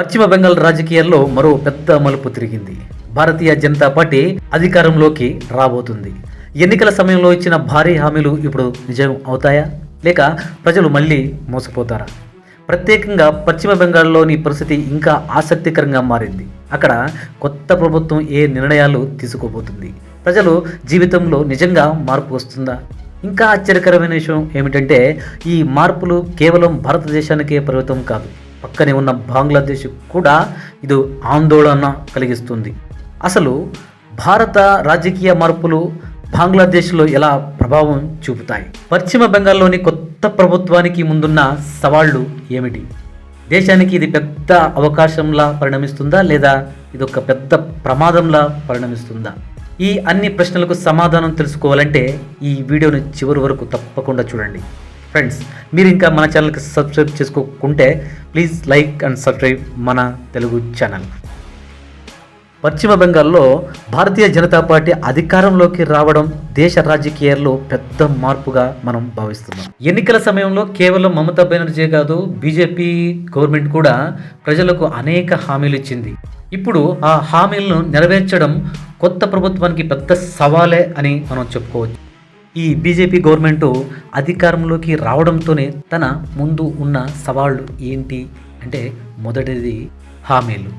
పశ్చిమ బెంగాల్ రాజకీయాల్లో మరో పెద్ద మలుపు తిరిగింది. భారతీయ జనతా పార్టీ అధికారంలోకి రాబోతుంది. ఎన్నికల సమయంలో ఇచ్చిన భారీ హామీలు ఇప్పుడు నిజం అవుతాయా, లేక ప్రజలు మళ్ళీ మోసపోతారా? ప్రత్యేకంగా పశ్చిమ బెంగాల్లోని పరిస్థితి ఇంకా ఆసక్తికరంగా మారింది. అక్కడ కొత్త ప్రభుత్వం ఏ నిర్ణయాలు తీసుకోబోతుంది? ప్రజలు జీవితంలో నిజంగా మార్పు వస్తుందా? ఇంకా ఆశ్చర్యకరమైన విషయం ఏమిటంటే, ఈ మార్పులు కేవలం భారతదేశానికే పరిమితం కాదు, పక్కనే ఉన్న బంగ్లాదేశ్ కూడా ఇది ఆందోళన కలిగిస్తుంది. అసలు భారత రాజకీయ మార్పులు బంగ్లాదేశ్లో ఎలా ప్రభావం చూపుతాయి? పశ్చిమ బెంగాల్లోని కొత్త ప్రభుత్వానికి ముందున్న సవాళ్లు ఏమిటి? దేశానికి ఇది పెద్ద అవకాశంలా పరిణమిస్తుందా, లేదా ఇది ఒక పెద్ద ప్రమాదంలా పరిణమిస్తుందా? ఈ అన్ని ప్రశ్నలకు సమాధానం తెలుసుకోవాలంటే ఈ వీడియోని చివరి వరకు తప్పకుండా చూడండి. ఫ్రెండ్స్, మీరు ఇంకా మన ఛానల్కి సబ్స్క్రైబ్ చేసుకోకుంటే ప్లీజ్ లైక్ అండ్ సబ్స్క్రైబ్ మన తెలుగు ఛానల్. పశ్చిమ బెంగాల్లో భారతీయ జనతా పార్టీ అధికారంలోకి రావడం దేశ రాజకీయాల్లో పెద్ద మార్పుగా మనం భావిస్తున్నాం. ఎన్నికల సమయంలో కేవలం మమతా బెనర్జీ కాదు, బీజేపీ గవర్నమెంట్ కూడా ప్రజలకు అనేక హామీలు ఇచ్చింది. ఇప్పుడు ఆ హామీలను నెరవేర్చడం కొత్త ప్రభుత్వానికి పెద్ద సవాలే అని మనం చెప్పుకోవచ్చు. ఈ బీజేపీ గవర్నమెంటు అధికారంలోకి రావడంతోనే తన ముందు ఉన్న సవాళ్లు ఏంటి అంటే, మొదటిది హామీలు.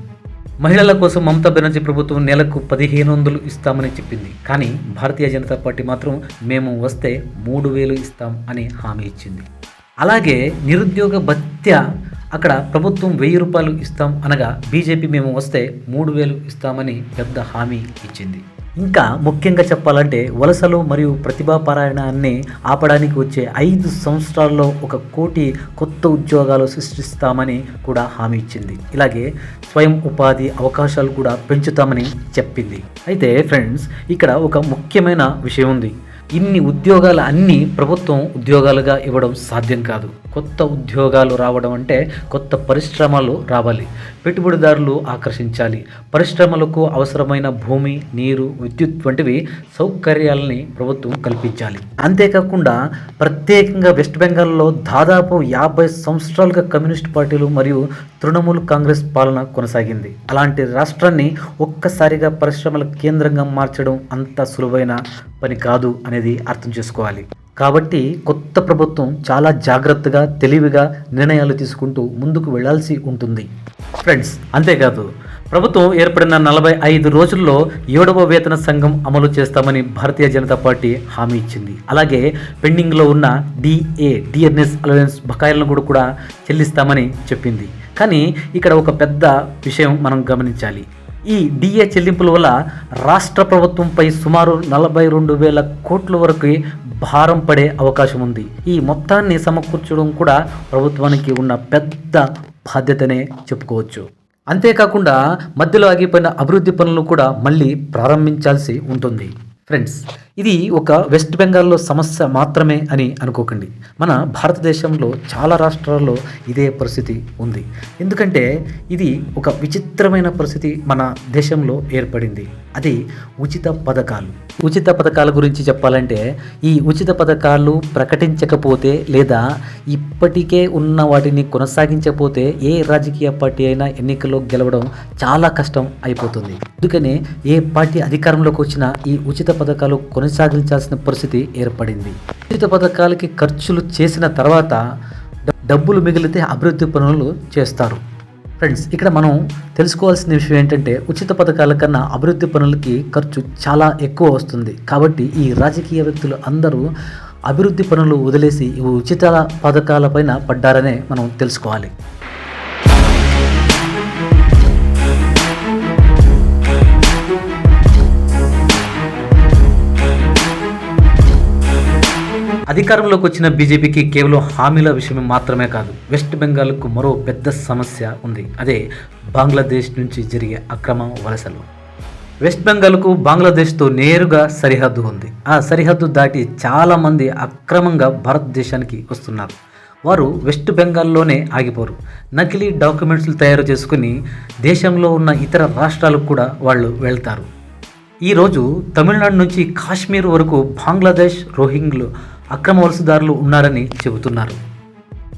మహిళల కోసం మమతా బెనర్జీ ప్రభుత్వం నెలకు 1500 ఇస్తామని చెప్పింది. కానీ భారతీయ జనతా పార్టీ మాత్రం మేము వస్తే 3000 ఇస్తాం అని హామీ ఇచ్చింది. అలాగే నిరుద్యోగ భత్య, అక్కడ ప్రభుత్వం 1000 రూపాయలు ఇస్తాం అనగా బీజేపీ మేము వస్తే 3000 ఇస్తామని పెద్ద హామీ ఇచ్చింది. ఇంకా ముఖ్యంగా చెప్పాలంటే, వలసలు మరియు ప్రతిభాపరాయణాన్ని ఆపడానికి వచ్చే 5 సంవత్సరాల్లో 1 కోటి కొత్త ఉద్యోగాలు సృష్టిస్తామని కూడా హామీ ఇచ్చింది. ఇలాగే స్వయం ఉపాధి అవకాశాలు కూడా పెంచుతామని చెప్పింది. అయితే ఫ్రెండ్స్, ఇక్కడ ఒక ముఖ్యమైన విషయం ఉంది. ఇన్ని ఉద్యోగాలు అన్నీ ప్రభుత్వం ఉద్యోగాలుగా ఇవ్వడం సాధ్యం కాదు. కొత్త ఉద్యోగాలు రావడం అంటే కొత్త పరిశ్రమలు రావాలి, పెట్టుబడిదారులు ఆకర్షించాలి, పరిశ్రమలకు అవసరమైన భూమి, నీరు, విద్యుత్ వంటివి సౌకర్యాలని ప్రభుత్వం కల్పించాలి. అంతేకాకుండా ప్రత్యేకంగా వెస్ట్ బెంగాల్లో దాదాపు 50 సంవత్సరాలుగా కమ్యూనిస్ట్ పార్టీలు మరియు తృణమూల్ కాంగ్రెస్ పాలన కొనసాగింది. అలాంటి రాష్ట్రాన్ని ఒక్కసారిగా పరిశ్రమల కేంద్రంగా మార్చడం అంత సులువైన పని కాదు అనేది అర్థం చేసుకోవాలి. కాబట్టి కొత్త ప్రభుత్వం చాలా జాగ్రత్తగా, తెలివిగా నిర్ణయాలు తీసుకుంటూ ముందుకు వెళ్లాల్సి ఉంటుంది ఫ్రెండ్స్. అంతేకాదు, ప్రభుత్వం ఏర్పడిన 45 రోజుల్లో 7వ వేతన సంఘం అమలు చేస్తామని భారతీయ జనతా పార్టీ హామీ ఇచ్చింది. అలాగే పెండింగ్లో ఉన్న డిఎన్ఎస్ అలవెన్స్ బకాయిలను కూడా చెల్లిస్తామని చెప్పింది. కానీ ఇక్కడ ఒక పెద్ద విషయం మనం గమనించాలి. ఈ డిఏ చెల్లింపుల వల్ల రాష్ట్ర ప్రభుత్వంపై సుమారు 42,000 కోట్ల వరకు భారం పడే అవకాశం ఉంది. ఈ మొత్తాన్ని సమకూర్చడం కూడా ప్రభుత్వానికి ఉన్న పెద్ద బాధ్యతనే చెప్పుకోవచ్చు. అంతేకాకుండా మధ్యలో ఆగిపోయిన అభివృద్ధి పనులను కూడా మళ్ళీ ప్రారంభించాల్సి ఉంటుంది. ఫ్రెండ్స్, ఇది ఒక వెస్ట్ బెంగాల్లో సమస్య మాత్రమే అని అనుకోకండి. మన భారతదేశంలో చాలా రాష్ట్రాల్లో ఇదే పరిస్థితి ఉంది. ఎందుకంటే ఇది ఒక విచిత్రమైన పరిస్థితి మన దేశంలో ఏర్పడింది. అది ఉచిత పథకాలు. ఉచిత పథకాల గురించి చెప్పాలంటే, ఈ ఉచిత పథకాలు ప్రకటించకపోతే లేదా ఇప్పటికే ఉన్న వాటిని కొనసాగించకపోతే ఏ రాజకీయ పార్టీ అయినా ఎన్నికల్లో గెలవడం చాలా కష్టం అయిపోతుంది. అందుకనే ఏ పార్టీ అధికారంలోకి వచ్చినా ఈ ఉచిత పథకాలు కొనసాగించాల్సిన పరిస్థితి ఏర్పడింది. ఉచిత పథకాలకి ఖర్చులు చేసిన తర్వాత డబ్బులు మిగిలితే అభివృద్ధి పనులు చేస్తారు. ఫ్రెండ్స్, ఇక్కడ మనం తెలుసుకోవాల్సిన విషయం ఏంటంటే, ఉచిత పథకాల కన్నా అభివృద్ధి పనులకి ఖర్చు చాలా ఎక్కువ వస్తుంది. కాబట్టి ఈ రాజకీయ వ్యక్తులు అందరూ అభివృద్ధి పనులు వదిలేసి ఈ ఉచిత పథకాలపైన పడ్డారనే మనం తెలుసుకోవాలి. అధికారంలోకి వచ్చిన బీజేపీకి కేవలం హామీల విషయం మాత్రమే కాదు, వెస్ట్ బెంగాల్కు మరో పెద్ద సమస్య ఉంది. అదే బంగ్లాదేశ్ నుంచి జరిగే అక్రమ వలసలు. వెస్ట్ బెంగాల్కు బంగ్లాదేశ్తో నేరుగా సరిహద్దు ఉంది. ఆ సరిహద్దు దాటి చాలామంది అక్రమంగా భారతదేశానికి వస్తున్నారు. వారు వెస్ట్ బెంగాల్లోనే ఆగిపోరు. నకిలీ డాక్యుమెంట్స్లు తయారు చేసుకుని దేశంలో ఉన్న ఇతర రాష్ట్రాలకు కూడా వాళ్ళు వెళ్తారు. ఈరోజు తమిళనాడు నుంచి కాశ్మీర్ వరకు బంగ్లాదేశ్ రోహింగ్లు అక్రమ వలసదారులు ఉన్నారని చెబుతున్నారు.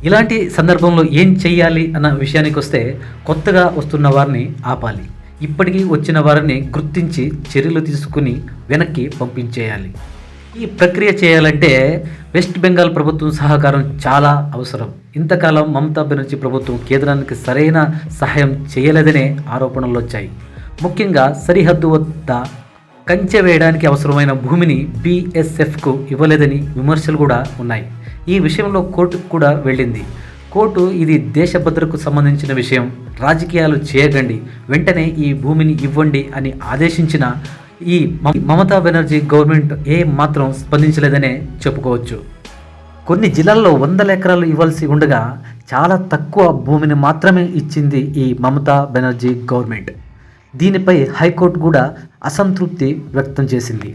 ఇలాంటి సందర్భంలో ఏం చెయ్యాలి అన్న విషయానికి వస్తే, కొత్తగా వస్తున్న వారిని ఆపాలి. ఇప్పటికీ వచ్చిన వారిని గుర్తించి చర్యలు తీసుకుని వెనక్కి పంపించేయాలి. ఈ ప్రక్రియ చేయాలంటే వెస్ట్ బెంగాల్ ప్రభుత్వం సహకారం చాలా అవసరం. ఇంతకాలం మమతా బెనర్జీ ప్రభుత్వం కేంద్రానికి సరైన సహాయం చేయలేదనే ఆరోపణలు వచ్చాయి. ముఖ్యంగా సరిహద్దు వద్ద కంచె వేయడానికి అవసరమైన భూమిని బీఎస్ఎఫ్కు ఇవ్వలేదని విమర్శలు కూడా ఉన్నాయి. ఈ విషయంలో కోర్టుకు కూడా వెళ్ళింది. కోర్టు ఇది దేశ భద్రతకు సంబంధించిన విషయం, రాజకీయాలు చేయకండి, వెంటనే ఈ భూమిని ఇవ్వండి అని ఆదేశించిన ఈ మమతా బెనర్జీ గవర్నమెంట్ మాత్రం స్పందించలేదనే చెప్పుకోవచ్చు. కొన్ని జిల్లాల్లో 100 ఎకరాలు ఇవ్వాల్సి ఉండగా చాలా తక్కువ భూమిని మాత్రమే ఇచ్చింది ఈ మమతా బెనర్జీ గవర్నమెంట్. దీనిపై హైకోర్టు కూడా అసంతృప్తి వ్యక్తం చేసింది.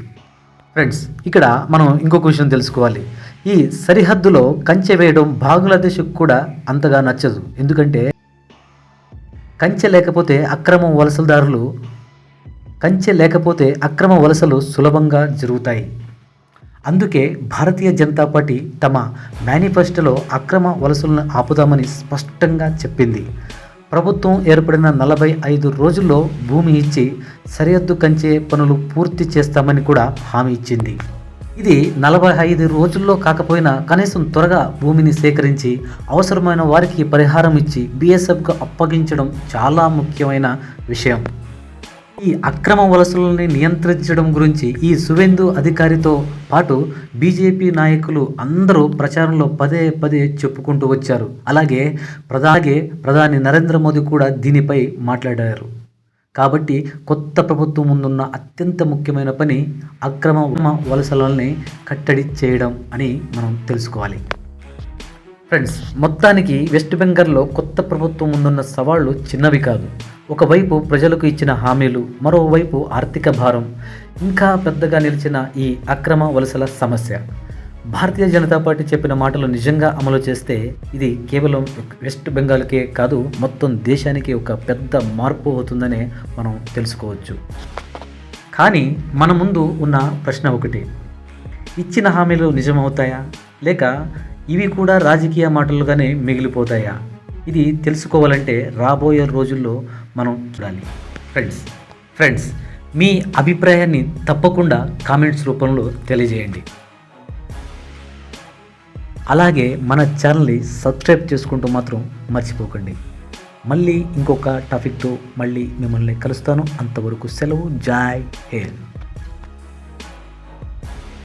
ఫ్రెండ్స్, ఇక్కడ మనం ఇంకొక విషయం తెలుసుకోవాలి. ఈ సరిహద్దులో కంచె వేయడం బంగ్లాదేశ్కు కూడా అంతగా నచ్చదు. ఎందుకంటే కంచె లేకపోతే అక్రమ వలసలు సులభంగా జరుగుతాయి. అందుకే భారతీయ జనతా పార్టీ తమ మేనిఫెస్టోలో అక్రమ వలసలను ఆపుదామని స్పష్టంగా చెప్పింది. ప్రభుత్వం ఏర్పడిన 45 రోజుల్లో భూమి ఇచ్చి సరిహద్దు కంచె పనులు పూర్తి చేస్తామని కూడా హామీ ఇచ్చింది. ఇది 45 రోజుల్లో కాకపోయినా కనీసం త్వరగా భూమిని సేకరించి అవసరమైన వారికి పరిహారం ఇచ్చి బీఎస్ఎఫ్కు అప్పగించడం చాలా ముఖ్యమైన విషయం. ఈ అక్రమ వలసలని నియంత్రించడం గురించి ఈ సువేందు అధికారితో పాటు బీజేపీ నాయకులు అందరూ ప్రచారంలో పదే చెప్పుకుంటూ వచ్చారు. అలాగే ప్రధాని నరేంద్ర మోదీ కూడా దీనిపై మాట్లాడారు. కాబట్టి కొత్త ప్రభుత్వం ముందున్న అత్యంత ముఖ్యమైన పని అక్రమ వలసలని కట్టడి చేయడం అని మనం తెలుసుకోవాలి. ఫ్రెండ్స్, మొత్తానికి వెస్ట్ బెంగాల్లో కొత్త ప్రభుత్వం ముందున్న సవాళ్లు చిన్నవి కాదు. ఒకవైపు ప్రజలకు ఇచ్చిన హామీలు, మరోవైపు ఆర్థిక భారం, ఇంకా పెద్దగా నిలిచిన ఈ అక్రమ వలసల సమస్య. భారతీయ జనతా పార్టీ చెప్పిన మాటలు నిజంగా అమలు చేస్తే ఇది కేవలం వెస్ట్ బెంగాల్కే కాదు, మొత్తం దేశానికి ఒక పెద్ద మార్పు అవుతుందనే మనం తెలుసుకోవచ్చు. కానీ మన ముందు ఉన్న ప్రశ్న ఒకటి: ఇచ్చిన హామీలు నిజమవుతాయా, లేక ఇవి కూడా రాజకీయ మాటలుగానే మిగిలిపోతాయా? ఇది తెలుసుకోవాలంటే రాబోయే రోజుల్లో మనం చూడాలి. ఫ్రెండ్స్, మీ అభిప్రాయాన్ని తప్పకుండా కామెంట్స్ రూపంలో తెలియజేయండి. అలాగే మన ఛానల్ని సబ్స్క్రైబ్ చేసుకుంటూ మాత్రం మర్చిపోకండి. మళ్ళీ ఇంకొక టాపిక్తో మళ్ళీ మిమ్మల్ని కలుస్తాను. అంతవరకు సెలవు. జై హింద్.